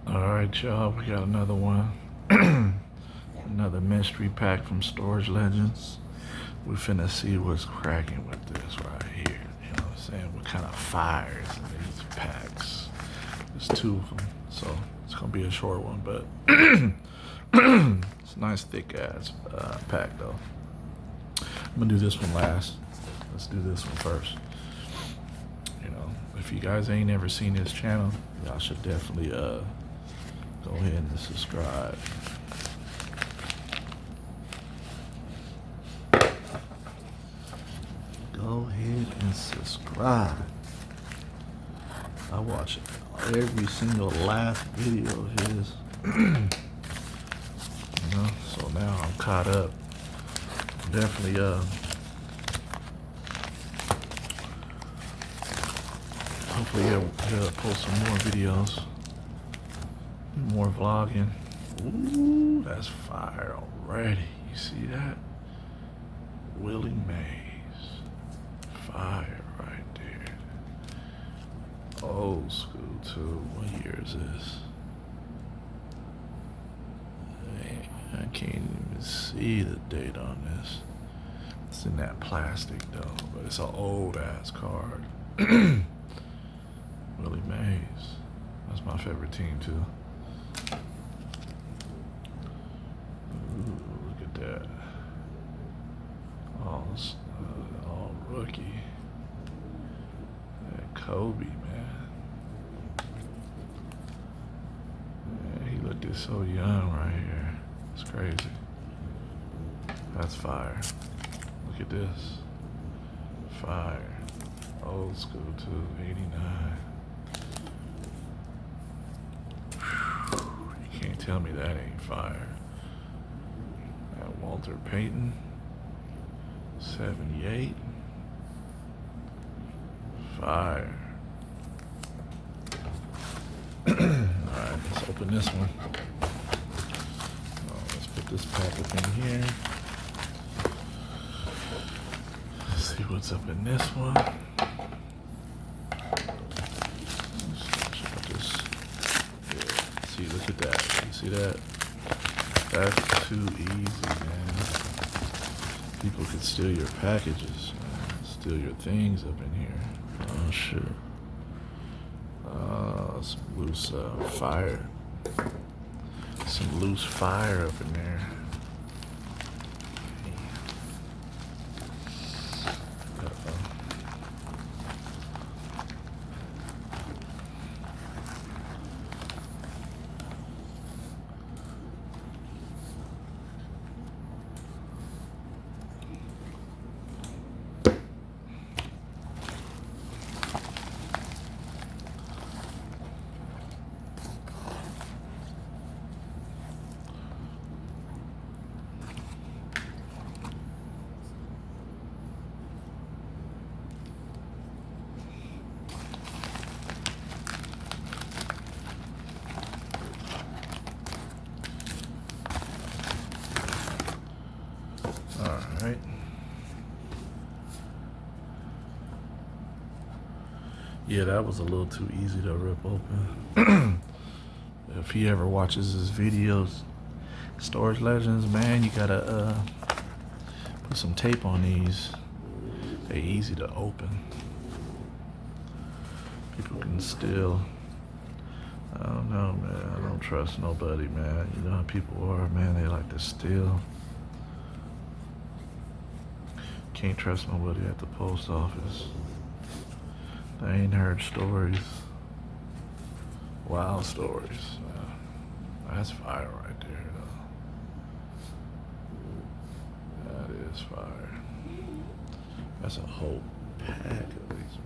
Alright, y'all, we got another one. Another mystery pack from Storage Legends. We finna see what's cracking with this right here. You know what I'm saying? What kind of fires in these packs. There's two of them, so it's gonna be a short one, but it's a nice thick ass pack though. I'm gonna do this one last. Let's do this one first. You know, if you guys ain't ever seen this channel, y'all should definitely go ahead and subscribe. Go ahead and subscribe. I watch every single last video of his. You know, so now I'm caught up. Definitely hopefully he'll post some more videos. More vlogging. Ooh, that's fire already. You see that? Willie Mays. Fire right there. Old school too. What year is this? I can't even see the date on this. It's in that plastic though, but it's an old ass card. Willie Mays. That's my favorite team too. Ooh, look at that. All rookie. That Kobe, man. He looked so young right here. It's crazy. That's fire. Look at this. Fire. Old school too, 89. You can't tell me that ain't fire. That Walter Payton, 78. Fire. Alright, let's open this one. Let's put this pack up in here. Let's see what's up in this one. See, look at that. You see that? That's too easy, man. People could steal your packages, man. Steal your things up in here. Oh, shit. Some loose fire. Some loose fire up in there. Alright. Yeah, that was a little too easy to rip open. If he ever watches his videos, Storage Legends, man, you gotta put some tape on these. They're easy to open. People can steal. I don't know, man. I don't trust nobody, man. You know how people are, man. They like to steal. Can't trust nobody at the post office. I ain't heard stories. Wild stories. That's fire right there, though. That is fire. That's a whole pack of these,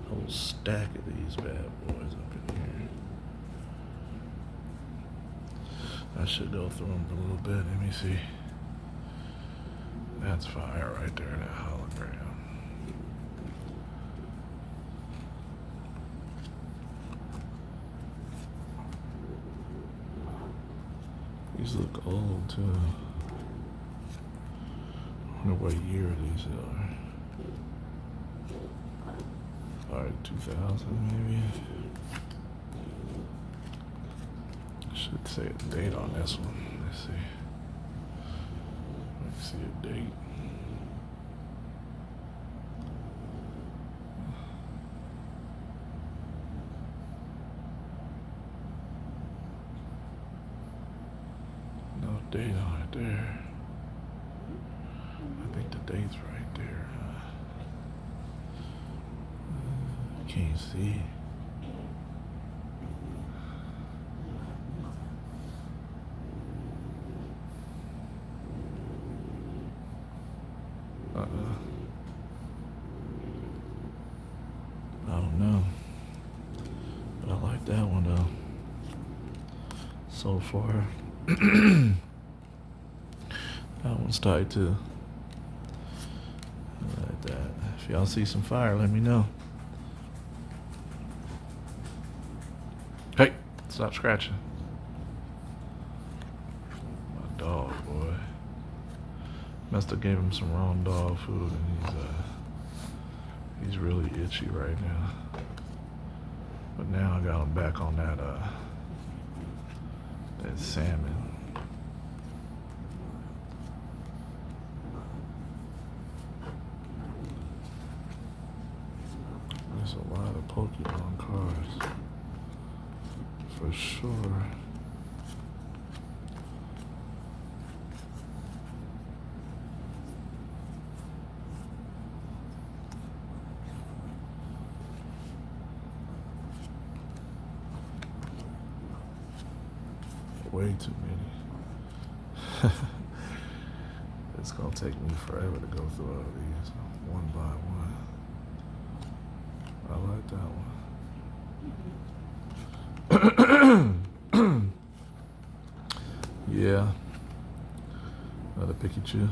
a whole stack of these bad boys up in here. I should go through them a little bit. Let me see. That's fire right there, that hologram. These look old too. I wonder what year these are. Alright, 2000 maybe. Should say a date on this one. Let's see. Let's see a date. No date on it there. I think the date's right there. Can't see. I don't know. But I like that one though. So far. That one's tight too. I like that. If y'all see some fire, let me know. Hey, stop scratching. My dog, boy. Must have gave him some wrong dog food, and he's really itchy right now. But now I got him back on that salmon. There's a lot of Pokémon cards, for sure. Way too many. It's gonna take me forever to go through all of these one by one. I like that one. Yeah. Another Pikachu.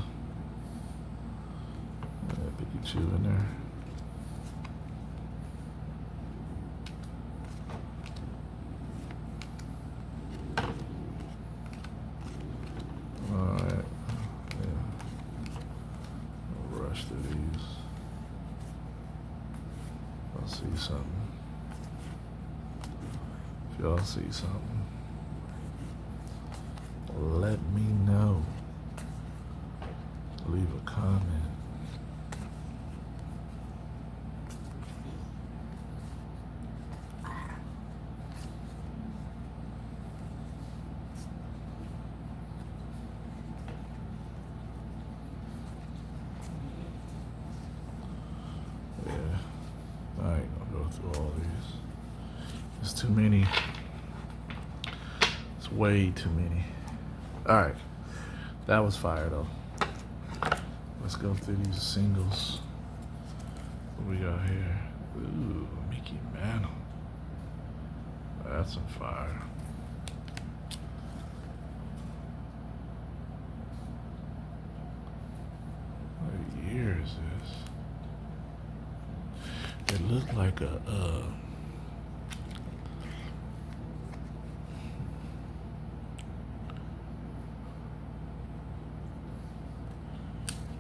Another Pikachu in there. Alright. Yeah. I'll rush through these. I'll see something. If y'all see something, let me know. Leave a comment. Yeah, I ain't gonna go through all these. There's too many. It's way too many. All right, that was fire though. Let's go through these singles. What we got here? Ooh, Mickey Mantle. That's some fire. What year is this? It looked like a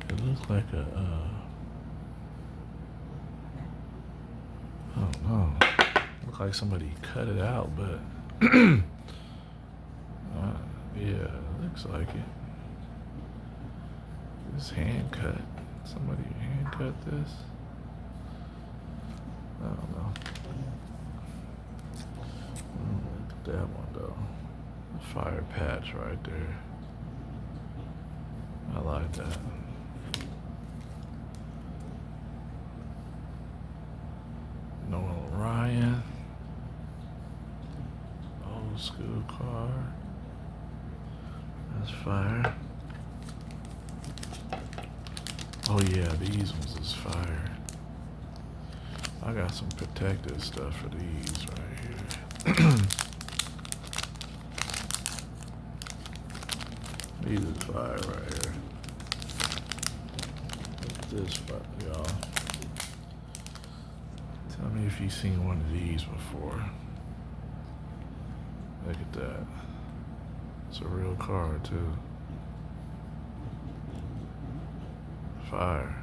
it looks like a I don't know. Look like somebody cut it out, but yeah, it looks like it. This hand cut. Somebody hand cut this. I don't know. Look at that one though. The fire patch right there. I like that. Noel Ryan. Old school car. That's fire. Oh yeah, these ones is fire. I got some protective stuff for these right here. These is fire right here. Look at this fire, y'all. Tell me if you've seen one of these before. Look at that. It's a real car too. Fire.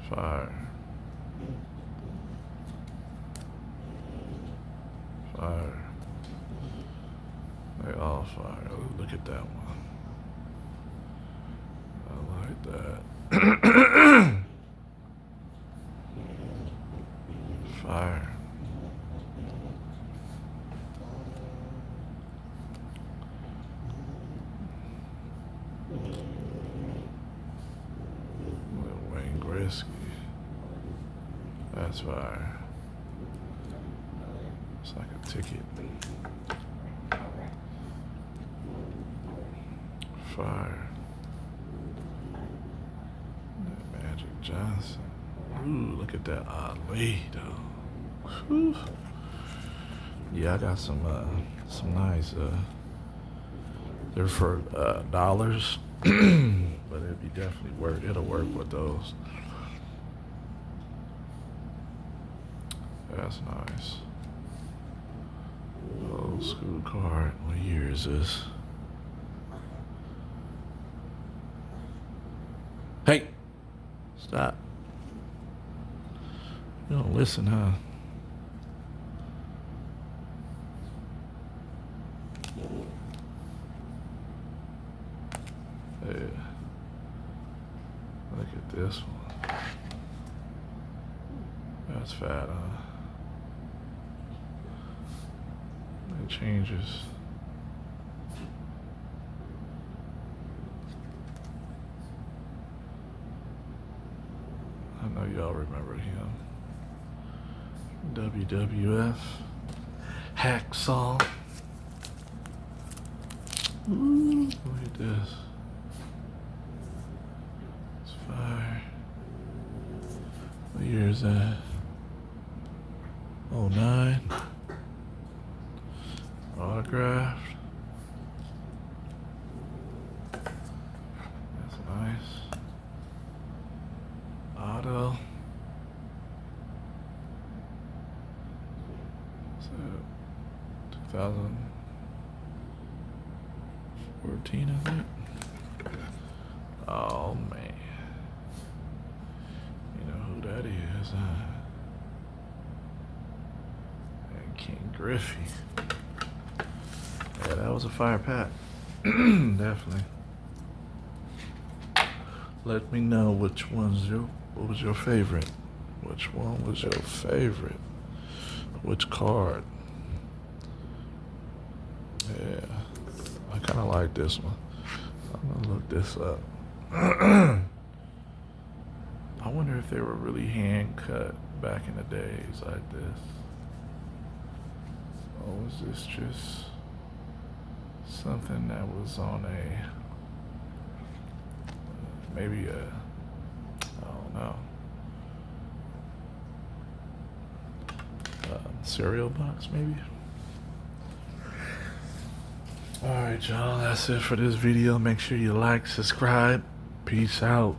Fire. Fire. They all fire. Oh, look at that one. I like that. Fire. Wayne Gretzky. That's fire. It's like a ticket. Fire. Magic Johnson. Ooh, look at that Ali, though. Whew. Yeah, I got some nice, they're for dollars, but it'd be definitely it'll work with those. That's nice. Old school card. What year is this? Hey! Stop. You don't listen, huh? Yeah. Look at this one. That's fat, huh? It changes. I know y'all remember him. WWF. Hacksaw. Ooh, look at this. It's fire. What year is that? 09. Autographed. That's nice. Auto. So 2014, I think. Oh man. You know who that is, huh? And King Griffey. Yeah, that was a fire pack. Definitely. Let me know what was your favorite? Which one was your favorite? Which card? Yeah, I kind of like this one. I'm gonna look this up. I wonder if they were really hand cut back in the days like this. Or was this just something that was on maybe I don't know, cereal box maybe? Alright y'all, that's it for this video. Make sure you like, subscribe. Peace out.